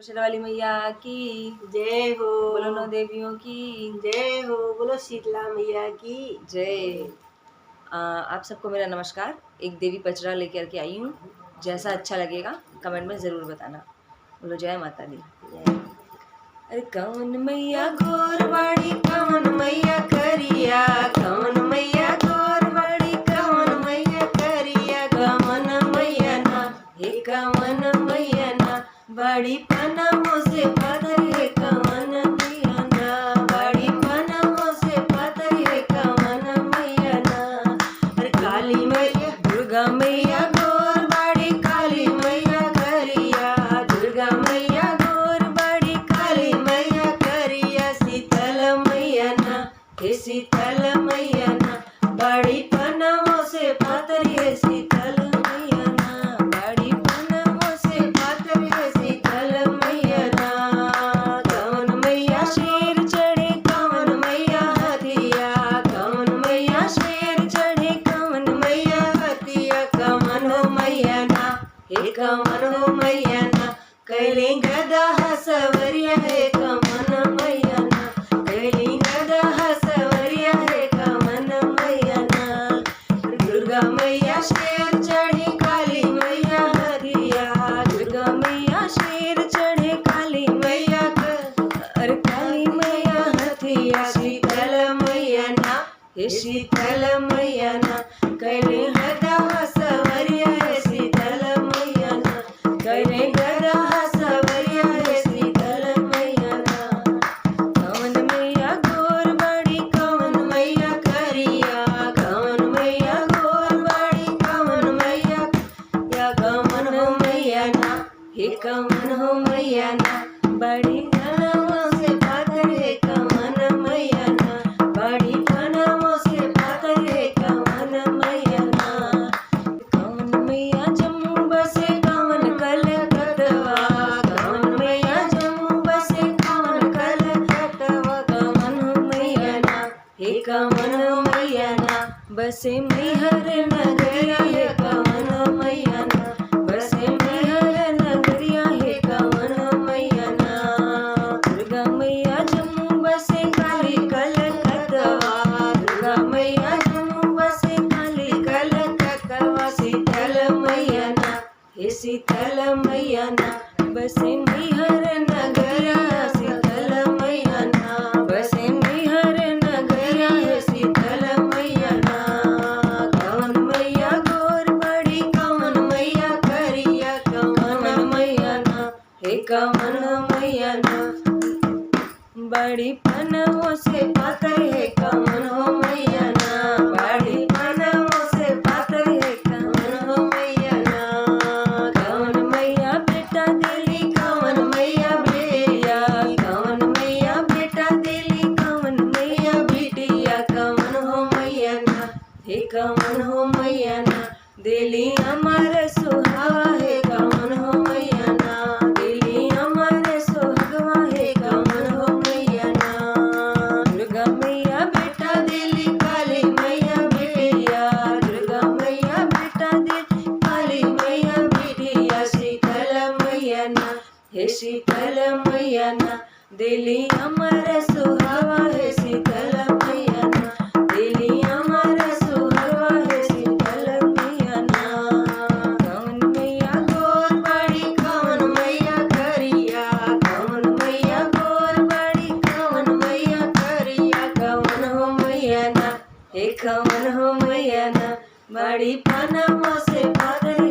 शेरावाली मैया की जय हो। बोलो नौ देवियों की जय हो। बोलो शीतला मैया की जय। आप सबको मेरा नमस्कार। एक देवी पचरा लेकर के आई हूँ। जैसा अच्छा लगेगा कमेंट में ज़रूर बताना। बोलो जय माता दी। अरे कौन मैया गोरवाड़ी कौन मैया करिया, कौन मैया गोरवाड़ी कौन मैया करिया, कौन मैया ना हे कौन मैया ना बड़ी पनमों से पदर है कौन मैया ना, बड़ी पनमों से पदर है कौन मैया ना। अरे काली मैया दुर्गा मैया गोरवाड़ी काली मैया करिया, दुर्गा मैया गोरवाड़ी काली मैया करिया, शीतल मैया ना हे शीतल मैया ना बड़ी पनमों से पदर है शीतल मैया ना, बड़ी पनमों से पदर है शीतल मैया ना। कौन मैया शेर चढ़े कौन मैया हथिया, कौन मैया शेर चढ़े कौन मैया हथिया, कौन हो मैया ना हे कौन हो मैया ना कैली गदा हसवरिया है कौन मैया ना, कैली गदा हसवरिया है कौन मैया ना। दुर्गा मैया शेर चढ़े काली मैया हरिया, दुर्गा मैया शेर चढ़े काली मैया अरे काली मैया हथिया, शीतल मैया ना हे शीतल मैया ना कैले गदा हसवरिया है शीतल मैया ना, कैले गदा हसवरिया है शीतल मैया ना। कौन मैया गोरवाड़ी कौन मैया करिया, कौन मैया गोरवाड़ी कौन मैया या कौन हो मैया ना हे कौन हो मैया ना बड़ी पनमों से पातर है कौन मैया ना, बड़ी पनमों से पातर है कौन मैया ना। कौन मैया जम्मू बसे कौन कलकत्ता, कौन मैया जम्मू बसे कौन कलकत्ता, कौन हो मैया ना हे कौन हो मैया ना बसे मैहर नगरिया है कौन हो मैया ना, बसे मैहर नगरिया है कौन हो मैया ना। दुर्गा मैया जम्मू बसे काली कलकत्ता, दुर्गा मैया जम्मू बसे काली कलकत्ता, शीतल मैया ना हे शीतल मैया ना बसे मैहर नगरिया शीतल मैया ना, बसे मैहर नगरिया है शीतल मैया ना। कौन मैया गोरवाड़ी कौन मैया करिया, कौन मैया ना हे कौन मैया ना बड़ी पनमों से पातर है कौन हो मैया ना, बड़ी पनमों से पातर है कौन हो मैया ना। कौन मैया बेटा दिली कौन मैया बेटिया, कौन मैया बेटा दिली कौन मैया बेटिया, कौन हो मैया ना हे कौन हो मैया ना दिली अमर सुहावा है कौन हो मैया ना, दिली अमर सुहावा है कौन हो मैया ना। दुर्गा मैया बेटा दिली काली मैया बेटिया, दुर्गा मैया बेटा दिली काली मैया बेटिया, शीतल मैया ना हे शीतल मैया ना दिली अमर सुहावा है शीतल मैया ना, दिली अमर सुहावा है शीतल मैया ना। कौन मैया गोरवाड़ी कौन मैया करिया, कौन मैया गोरवाड़ी कौन मैया करिया, कौन हो मैया ना हे कौन हो मैया ना बड़ी पनमों से पातर